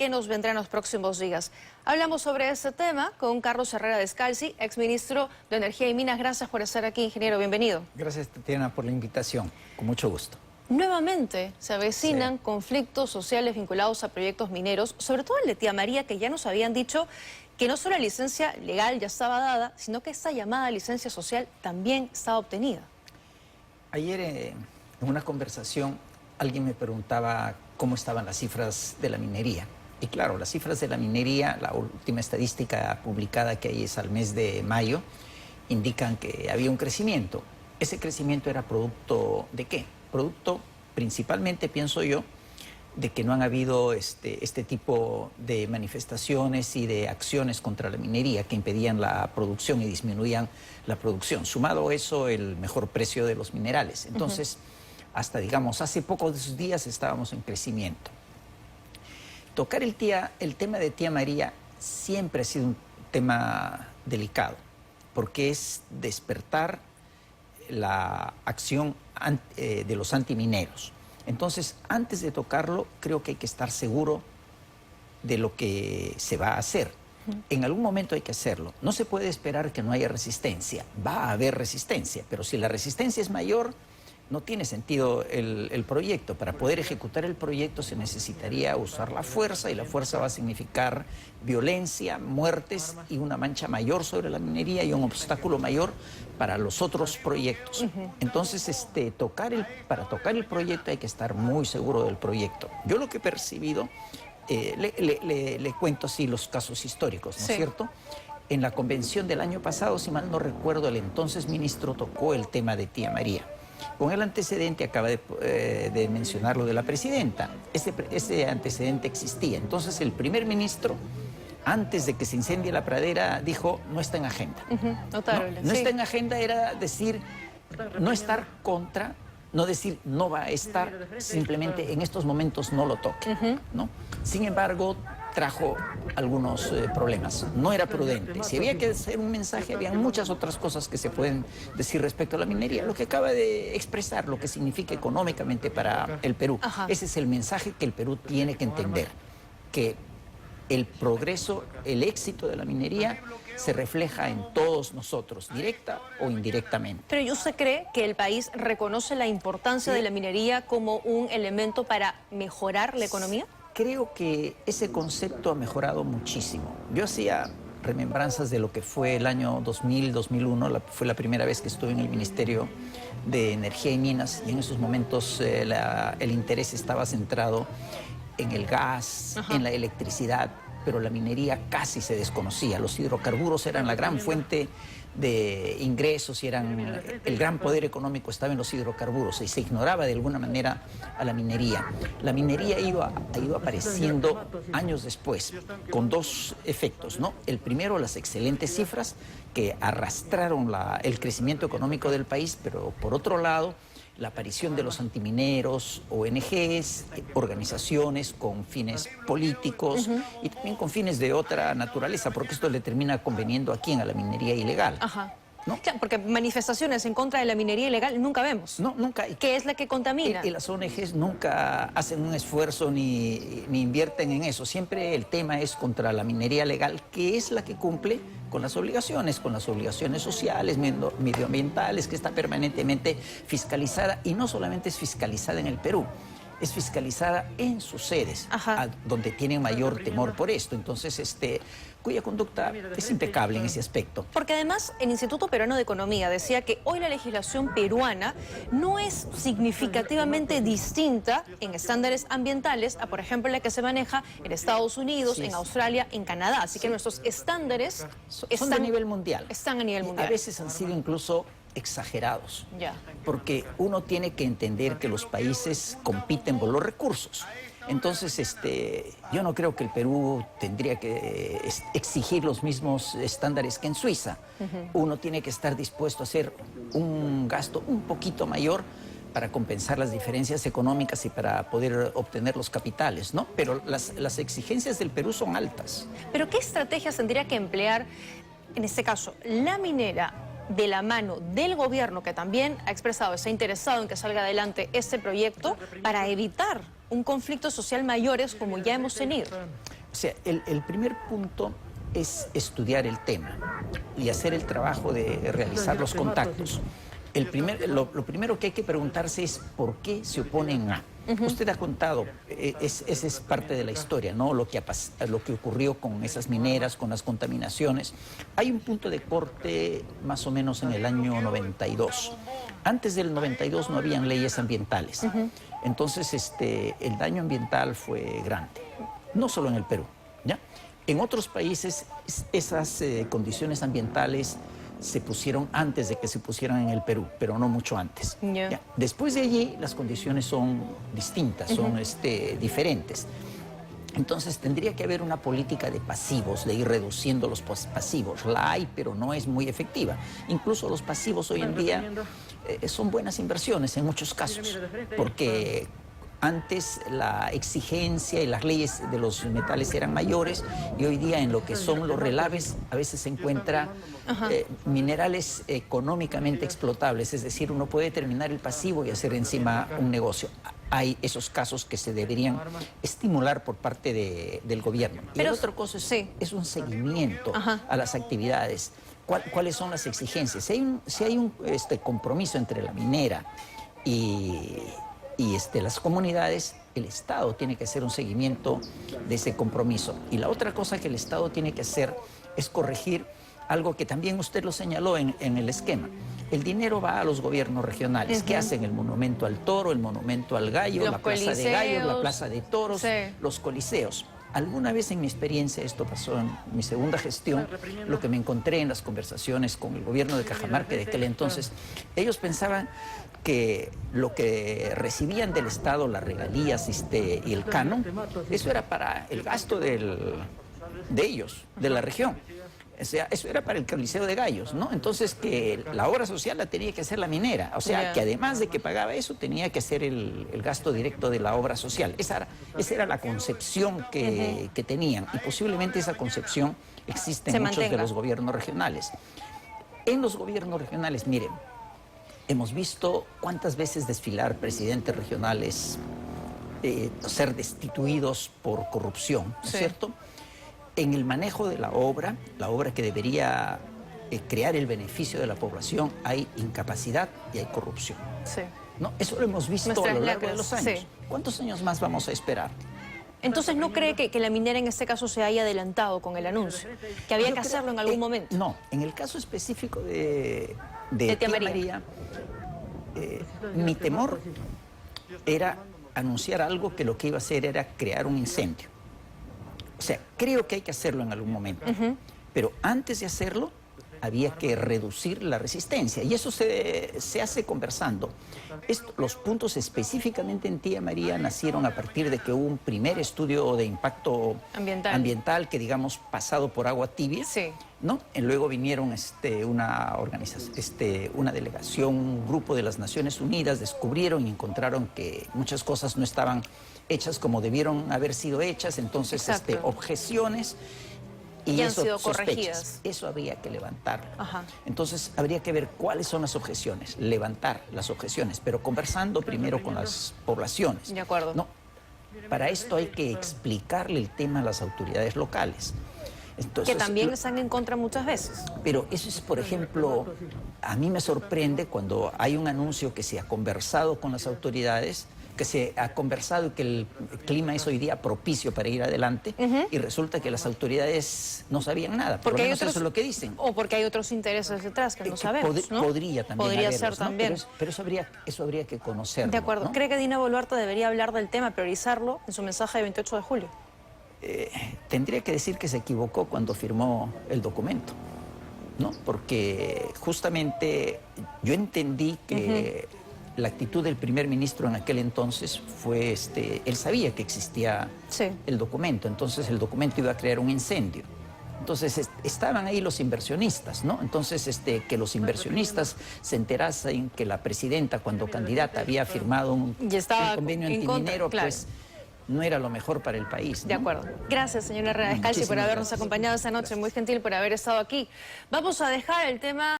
que nos vendrá en los próximos días. Hablamos sobre este tema con Carlos Herrera Descalzi, exministro de Energía y Minas. Gracias por estar aquí, ingeniero. Bienvenido. Gracias, Tatiana, por la invitación. Con mucho gusto. Nuevamente se avecinan conflictos sociales vinculados a proyectos mineros, sobre todo el de Tía María, que ya nos habían dicho que no solo la licencia legal ya estaba dada, sino que esta llamada licencia social también estaba obtenida. Ayer en una conversación alguien me preguntaba cómo estaban las cifras de la minería. Y claro, las cifras de la minería, la última estadística publicada que hay es al mes de mayo, indican que había un crecimiento. ¿Ese crecimiento era producto de qué? Producto principalmente, pienso yo, de que no han habido este tipo de manifestaciones y de acciones contra la minería que impedían la producción y disminuían la producción. Sumado a eso, el mejor precio de los minerales. Entonces, hasta, digamos, hace pocos días estábamos en crecimiento. Tocar el tema de Tía María siempre ha sido un tema delicado, porque es despertar la acción de los antimineros. Entonces, antes de tocarlo, creo que hay que estar seguro de lo que se va a hacer. En algún momento hay que hacerlo. No se puede esperar que no haya resistencia. Va a haber resistencia, pero si la resistencia es mayor, no tiene sentido el proyecto. Para poder ejecutar el proyecto se necesitaría usar la fuerza, y la fuerza va a significar violencia, muertes y una mancha mayor sobre la minería y un obstáculo mayor para los otros proyectos. Entonces, para tocar el proyecto hay que estar muy seguro del proyecto. Yo lo que he percibido, le cuento así los casos históricos, ¿no es cierto? En la convención del año pasado, si mal no recuerdo, el entonces ministro tocó el tema de Tía María. Con el antecedente, acaba de mencionar lo de la presidenta, ese antecedente existía. Entonces el primer ministro, antes de que se incendie la pradera, dijo, no está en agenda. No está en agenda era decir, no estar contra, no decir no va a estar, simplemente en estos momentos no lo toque, ¿no? Sin embargo, trajo algunos problemas. No era prudente. Si había que hacer un mensaje, había muchas otras cosas que se pueden decir respecto a la minería. Lo que acaba de expresar, lo que significa económicamente para el Perú. Ese es el mensaje que el Perú tiene que entender. Que el progreso, el éxito de la minería se refleja en todos nosotros, directa o indirectamente. Pero ¿usted cree que el país reconoce la importancia de la minería como un elemento para mejorar la economía? Creo que ese concepto ha mejorado muchísimo. Yo hacía remembranzas de lo que fue el año 2000-2001, fue la primera vez que estuve en el Ministerio de Energía y Minas, y en esos momentos el interés estaba centrado en el gas, en la electricidad, pero la minería casi se desconocía. Los hidrocarburos eran la gran fuente de ingresos y el gran poder económico estaba en los hidrocarburos y se ignoraba de alguna manera a la minería. La minería ha ido apareciendo años después con dos efectos, ¿no? El primero, las excelentes cifras que arrastraron el crecimiento económico del país, pero por otro lado, la aparición de los antimineros, ONGs, organizaciones con fines políticos y también con fines de otra naturaleza, porque esto le termina conveniendo a quién, a la minería ilegal. ¿No? Claro, porque manifestaciones en contra de la minería ilegal nunca vemos. No, nunca. ¿Qué es la que contamina? Y las ONGs nunca hacen un esfuerzo ni invierten en eso. Siempre el tema es contra la minería legal, que es la que cumple con las obligaciones sociales, medioambientales, que está permanentemente fiscalizada, y no solamente es fiscalizada en el Perú, es fiscalizada en sus sedes, donde tienen mayor temor por esto. Entonces, cuya conducta es impecable en ese aspecto. Porque además el Instituto Peruano de Economía decía que hoy la legislación peruana no es significativamente distinta en estándares ambientales a, por ejemplo, la que se maneja en Estados Unidos, en Australia, en Canadá. Así que nuestros estándares son a nivel mundial. Están a nivel mundial. A veces han sido incluso exagerados, porque uno tiene que entender que los países compiten por los recursos. Entonces, yo no creo que el Perú tendría que exigir los mismos estándares que en Suiza. Uno tiene que estar dispuesto a hacer un gasto un poquito mayor para compensar las diferencias económicas y para poder obtener los capitales, ¿no? Pero las exigencias del Perú son altas. ¿Pero qué estrategias tendría que emplear, en este caso, la minera, de la mano del gobierno, que también ha expresado, está interesado en que salga adelante este proyecto, para evitar un conflicto social mayores como ya hemos tenido? sea, el primer punto es estudiar el tema y hacer el trabajo de realizar los contactos. Lo primero que hay que preguntarse es por qué se oponen a. Usted ha contado, esa es parte de la historia, ¿no? Lo que ocurrió con esas mineras, con las contaminaciones. Hay un punto de corte más o menos en el año 92. Antes del 92 no habían leyes ambientales. Entonces, el daño ambiental fue grande, no solo en el Perú, ¿ya? En otros países esas condiciones ambientales se pusieron antes de que se pusieran en el Perú, pero no mucho antes. ¿Ya? Después de allí las condiciones son distintas, son diferentes. Entonces tendría que haber una política de pasivos, de ir reduciendo los pasivos. La hay, pero no es muy efectiva. Incluso los pasivos hoy en día son buenas inversiones en muchos casos, porque antes la exigencia y las leyes de los metales eran mayores y hoy día en lo que son los relaves a veces se encuentra minerales económicamente explotables, es decir, uno puede terminar el pasivo y hacer encima un negocio. Hay esos casos que se deberían estimular por parte del gobierno. Y la otra cosa es un seguimiento a las actividades. ¿Cuáles son las exigencias? Si hay un compromiso entre la minera y las comunidades, el Estado tiene que hacer un seguimiento de ese compromiso. Y la otra cosa que el Estado tiene que hacer es corregir algo que también usted lo señaló en el esquema. El dinero va a los gobiernos regionales, que hacen el monumento al toro, el monumento al gallo, la plaza de gallos, la plaza de toros, los coliseos. Alguna vez en mi experiencia, esto pasó en mi segunda gestión, lo que me encontré en las conversaciones con el gobierno de Cajamarca de aquel entonces, ellos pensaban que lo que recibían del Estado, las regalías y el canon, eso era para el gasto de ellos, de la región. O sea, eso era para el Coliseo de Gallos, ¿no? Entonces, que la obra social la tenía que hacer la minera. O sea, que además de que pagaba eso, tenía que hacer el gasto directo de la obra social. Esa era la concepción que tenían. Y posiblemente esa concepción existe en muchos de los gobiernos regionales. En los gobiernos regionales, miren, hemos visto cuántas veces desfilar presidentes regionales, ser destituidos por corrupción, ¿no es cierto? En el manejo de la obra que debería crear el beneficio de la población, hay incapacidad y hay corrupción. ¿No? Eso lo hemos visto a lo largo de los años. ¿Cuántos años más vamos a esperar? Entonces, ¿no cree que la minera en este caso se haya adelantado con el anuncio? ¿Que había que hacerlo en algún momento? No, en el caso específico de Tía María, mi temor era anunciar algo que lo que iba a hacer era crear un incendio. O sea, creo que hay que hacerlo en algún momento, pero antes de hacerlo había que reducir la resistencia y eso se hace conversando. Los puntos específicamente en Tía María nacieron a partir de que hubo un primer estudio de impacto ambiental que, digamos, pasado por agua tibia, ¿no? Y luego vinieron una organización, una delegación, un grupo de las Naciones Unidas, descubrieron y encontraron que muchas cosas no estaban hechas como debieron haber sido hechas, entonces objeciones y han eso, sido sospechas. corregidas. Eso habría que levantar. Entonces habría que ver cuáles son las objeciones, levantar las objeciones, pero conversando primero con las poblaciones. De acuerdo. No, para esto hay que explicarle el tema a las autoridades locales. Entonces, que también están en contra muchas veces. Pero eso es, por ejemplo, a mí me sorprende cuando hay un anuncio que se ha conversado con las autoridades, que se ha conversado y que el clima es hoy día propicio para ir adelante y resulta que las autoridades no sabían nada. Por lo menos eso es lo que dicen. O porque hay otros intereses detrás que no sabemos, ¿no? Podría también Podría ser haberlos, ¿no? también. Pero eso habría que conocerlo. De acuerdo. ¿no? ¿Cree que Dina Boluarte debería hablar del tema, priorizarlo en su mensaje de 28 de julio? Tendría que decir que se equivocó cuando firmó el documento, ¿no? Porque justamente yo entendí que la actitud del primer ministro en aquel entonces fue, él sabía que existía el documento, entonces el documento iba a crear un incendio. Entonces estaban ahí los inversionistas, ¿no? Entonces que los inversionistas se enterasen que la presidenta, cuando candidata, había firmado un convenio antiminero, pues no era lo mejor para el país, ¿no? De acuerdo. Gracias, señora Herrera Descalzi, por habernos acompañado esta noche. Muy gentil por haber estado aquí. Vamos a dejar el tema...